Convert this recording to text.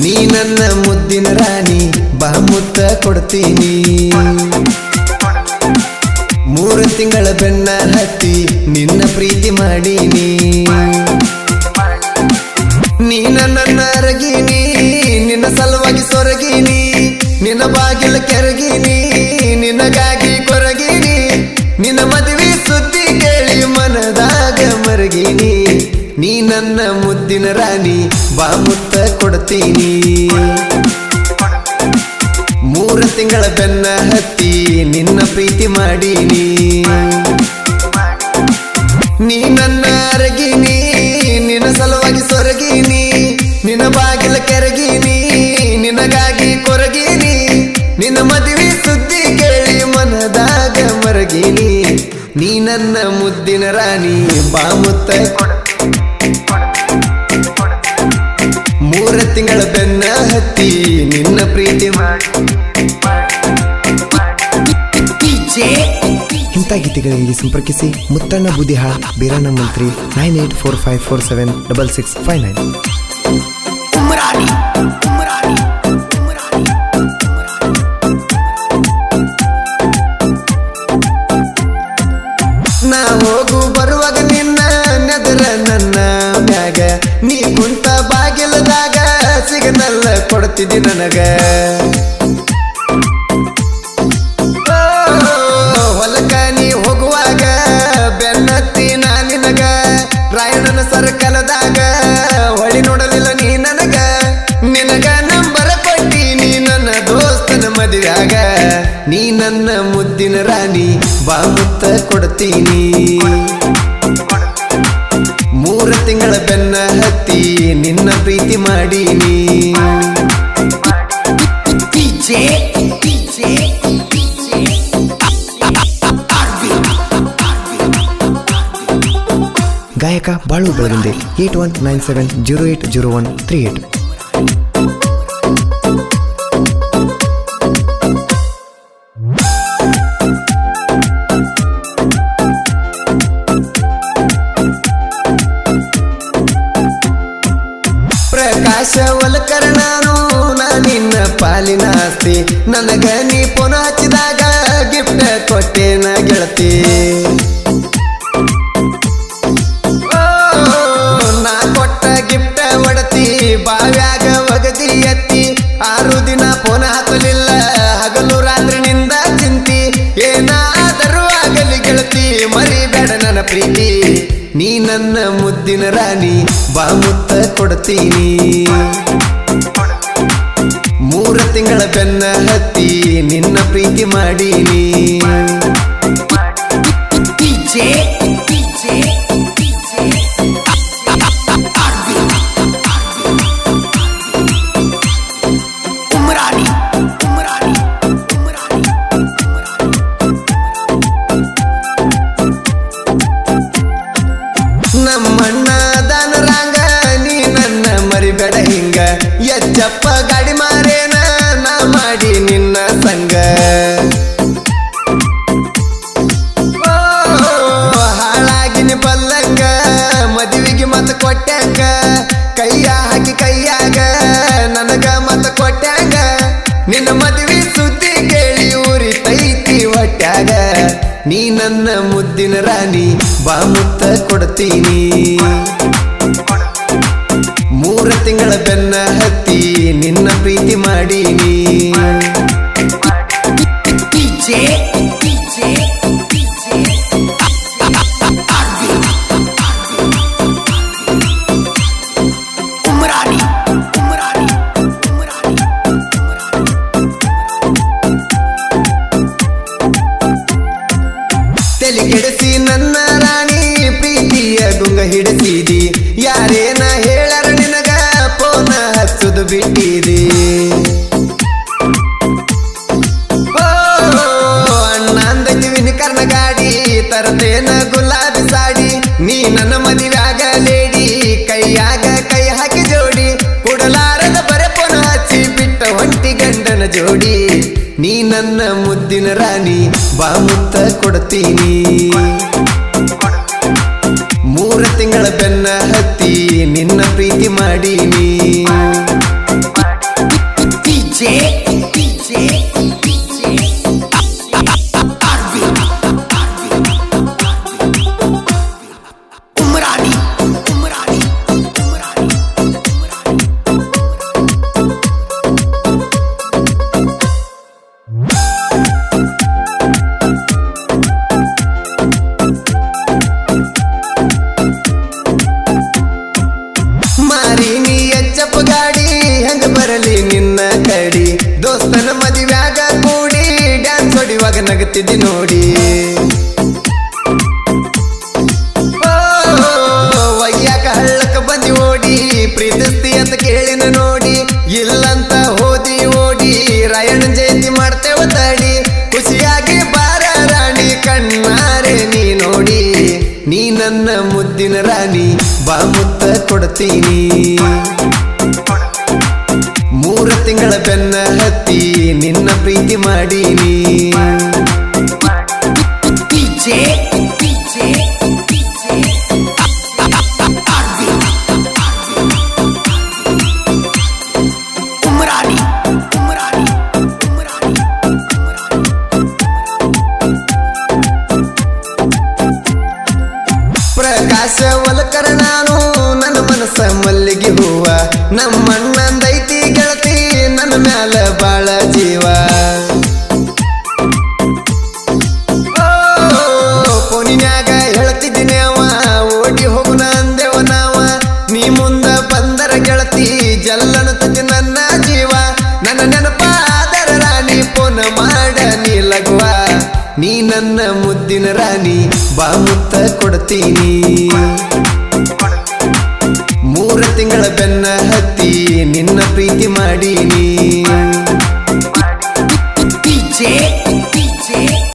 ನೀ ನನ್ನ ಮುದ್ದಿನ ರಾಣಿ ಬಾ ಮುತ್ತ ಕೊಡ್ತೀನಿ 3 ತಿಂಗಳ ಬೆನ್ನ ಹತ್ತಿ ನಿನ್ನ ಪ್ರೀತಿ ಮಾಡೀನಿ ನೀ ನನ್ನ ಅರಗಿನಿ ನಿನ್ನ ಸಲುವಾಗಿ ಸೊರಗಿನಿ ನಿನ್ನ ಬಾಗಿಲ ಕೆರಗಿನಿ ನಿನಗಾಗಿ ಕೊರಗಿನಿ ನಿನ್ನ ಮದುವೆ ಸುದ್ದಿ ಕೇಳಿ ಮನದಾಗ ಮರಗಿನಿ ನೀ ನನ್ನ ಮುದ್ದಿನ ರಾಣಿ ಬಾ ಮುತ್ತ ಕೊಡ್ತೀನಿ 3 ತಿಂಗಳ ಬೆನ್ನ ಹತ್ತಿ ನಿನ್ನ ಪ್ರೀತಿ ಮಾಡೀನಿ ನೀ ನನ್ನ ಅರಗಿನಿ ನಿನ್ನ ಸಲುವಾಗಿ ಸೊರಗಿನಿ ನಿನ್ನ ಬಾಗಿಲ ಕೆರಗಿನಿ ನಿನಗಾಗಿ ಕೊರಗಿನಿ ನಿನ್ನ ಮದುವೆ ಸುದ್ದಿ ಕೇಳಿ ಮನದಾಗ ಮರಗಿನಿ ನೀ ನನ್ನ ಮುದ್ದಿನ ರಾಣಿ ಬಾ ಮುತ್ತ 3 ತಿಂಗಳ ಬೆನ್ನ ಹತ್ತಿ ನಿನ್ನ ಪ್ರೀತಿ ಮಾಡಿ ಇಂಥ ಗೀತೆಗಳಿಗೆ ಸಂಪರ್ಕಿಸಿ ಮುತ್ತಣ್ಣ ಬುದಿಹಾಳ ಬೀರಣ್ಣ ಮಂತ್ರಿ 9845476659 ನಾ ಹೋಗು ಬರುವಾಗ ನಿನ್ನ ನೆದರ ನನ್ನ ಮ್ಯಾಗ ನೀ ಕುಂತ ಬಾಗಿಲದಾಗ ಸಿಗನಲ್ಲ ಕೊಡ್ತಿದ್ದಿ ನನಗ ಹೊಲಕ ನೀ ಹೋಗುವಾಗ ಬೆನ್ನತ್ತಿ ನಾ ನಿನಗ ರಾಯಣ್ಣನ ಸರ್ಕಲದಾಗ ಹೊಳಿ ನೋಡಲಿಲ್ಲ ನೀ ನನಗ ನಿನಗ ನಂಬರ ಕೊಟ್ಟಿ ನೀ ನನ್ನ ದೋಸ್ತನ ಮದುವೆಯಾಗ ನೀ ನನ್ನ ಮುದ್ದಿನ ರಾಣಿ ಬಾ ಮುತ್ತ ಕೊಡ್ತೀನಿ 3 ತಿಂಗಳ ಬೆನ್ನ ಹತ್ತಿ ನಿನ್ನ ಪ್ರೀತಿ ಮಾಡೀನಿ ಗಾಯಕ ಬಾಳು ಬೆಳಗುಂದೆ 8197080138 ಪ್ರಕಾಶ ವಲಕರ್ಣನು ನಾ ನಿನ್ನ ಪಾಲಿನ ಆಸ್ತಿ ನನಗ ನೀ ಪುನ ಹಚ್ಚಿದಾಗ ಗಿಫ್ಟ್ ಕೊಟ್ಟೇನ ಗೆಳತಿ ನಾ ಕೊಟ್ಟ ಗಿಫ್ಟ್ ಒಡತಿ ಬಾವ್ಯಾಗ ಒಗದಿ ಎತ್ತಿ 6 ದಿನ ಪುನ ಹತ್ತಲಿಲ್ಲ ಹಗಲು ರಾತ್ರಿ ನಿಂದ ಚಿಂತಿ ಏನಾದರೂ ಆಗಲಿ ಗೆಳತಿ ಮರಿಬೇಡ ನನ್ನ ಪ್ರೀತಿ ನೀ ನನ್ನ ಮುದ್ದಿನ ರಾಣಿ ಬಾ ಮುತ್ತ ಕೊಡ್ತೀನಿ 3 ತಿಂಗಳ ಬೆನ್ನ ಹತ್ತಿ ನಿನ್ನ ಪ್ರೀತಿ ಮಾಡೀನಿ ನಮ್ಮಣ್ಣ ದನರಾಂಗ ನೀ ನನ್ನ ಮರಿಬೇಡ ಹಿಂಗ ಎಚ್ಚಪ್ಪ ಗಾಡಿ ಮಾರೇನ ನಾ ಮಾಡಿ ನಿನ್ನ ಸಂಗ ಹಾಳಾಗಿನ ಬಲ್ಲಂಗ ಮದುವೆಗೆ ಮತ ಕೊಟ್ಟಂಗ ಕೈಯ ಹಾಕಿ ಕೈಯಾಗ ನನಗ ಮತ ಕೊಟ್ಟಂಗ ನಿನ್ನ ಮದುವೆ ಸುದ್ದಿ ಕೇಳಿ ಉರಿತೈತಿ ಹೊಟ್ಯಾಗ ನೀ ನನ್ನ ಮುದ್ದಿನ ರಾಣಿ ಬಾ ಮುತ್ತ ಕೊಡ್ತೀನಿ 3 ತಿಂಗಳ ಬೆನ್ನ ಹತ್ತಿ ನಿನ್ನ ಪ್ರೀತಿ ಮಾಡೀನಿ ತಲೆ ಕೆಡಿಸಿ ನನ್ನ ರಾಣಿ ಪ್ರೀತಿಯ ಗುಂಗ ಹಿಡಿಸಿದಿ ಯಾರೇನ ಹೇಳರ ನಿನಗ ಪೋನ ಹಚ್ಚುದು ಬಿಟ್ಟಿದಿ ಅಣ್ಣ ಅಂದಿವಿನ ಕರ್ನ ಗಾಡಿ ತರತೇನ ಗುಲಾಬಿ ಸಾಡಿ ನೀ ನನ್ನ ಮದುವೆಯಾಗ ಲೇಡಿ ಕೈಯಾಗ ಕೈ ಹಾಕಿ ಜೋಡಿ ಕೊಡಲಾರದ ಬರೆ ಪೋನ ಹಚ್ಚಿ ಬಿಟ್ಟ ಒಂಟಿ ಗಂಡನ ಜೋಡಿ ನೀ ನನ್ನ ಮುದ್ದಿನ ರಾಣಿ ಬಾ ಮುತ್ತ ಕೊಡ್ತೀನಿ 3 ತಿಂಗಳ ಬೆನ್ನ ಹತ್ತಿ ನಿನ್ನ ಪ್ರೀತಿ ಮಾಡೀನಿ ಮಾರಿನಿ ಎಚ್ಚಪ್ಪ ಗಾಡಿ ಹೆಂಗ ಬರಲಿ ನಿನ್ನ ಕಡಿ ದೋಸ್ತನ ಮದುವ್ಯಾಗ ಕೂಡಿ ಡ್ಯಾನ್ಸ್ ಹೊಡಿವಾಗ ನಗತಿದ್ದಿ ನೋಡಿ ವಯ್ಯಾಕ ಹಳ್ಳಕ್ಕ ಬಂದಿ ಓಡಿ ಪ್ರೀತಿಸ್ತಿ ಅಂತ ಕೇಳಿನ ನೋಡಿ ಇಲ್ಲಂತ ಹೋದಿ ಓಡಿ ರಾಯಣ್ಣ ಜಯಂತಿ ಮಾಡ್ತೇವ ತಡಿ ಖುಷಿಯಾಗಿ ಬಾರ ರಾಣಿ ಕಣ್ಣಾರೆ ನೀ ನೋಡಿ ನೀ ನನ್ನ ಮುದ್ದಿನ ರಾಣಿ ಬಾ ಮುತ್ತ ಕೊಡ್ತೀನಿ 3 ತಿಂಗಳ ಬೆನ್ನ ಹತ್ತಿ ನಿನ್ನ ಪ್ರೀತಿ ಮಾಡೀನಿ ಪ್ರಕಾಶ ಒಲಕರ ನಾನು ನನ್ನ ಮನಸ್ಸ ಮಲ್ಲಿಗೆ ಹೂವ ನಮ್ಮಣ್ಣಂದೈತಿ ಗೆಳತಿ ನನ್ನ ಮ್ಯಾಲ ಬಾಳ ಜೀವ ಫೋನಿನ್ಯಾಗ ಹೇಳ್ತಿದ್ದೀನಿ ಅವ ಓಡಿ ಹೋಗುನ ಅಂದೆವ ನಾವ ನೀ ಮುಂದ ಬಂದರ ಗೆಳತಿ ಜಲ್ಲಣತತಿ ನನ್ನ ಜೀವ ನನ್ನ ನೆನಪಾದರ ರಾಣಿ ಫೋನ ಮಾಡ ನೀ ಲಗುವ ನೀ ನನ್ನ ಮುದ್ದಿನ ರಾಣಿ ಬಾ ಮುತ್ತ ಕೊಡ್ತೀನಿ 3 ತಿಂಗಳ ಬೆನ್ನ ಹತ್ತಿ ನಿನ್ನ ಪ್ರೀತಿ ಮಾಡೀನಿ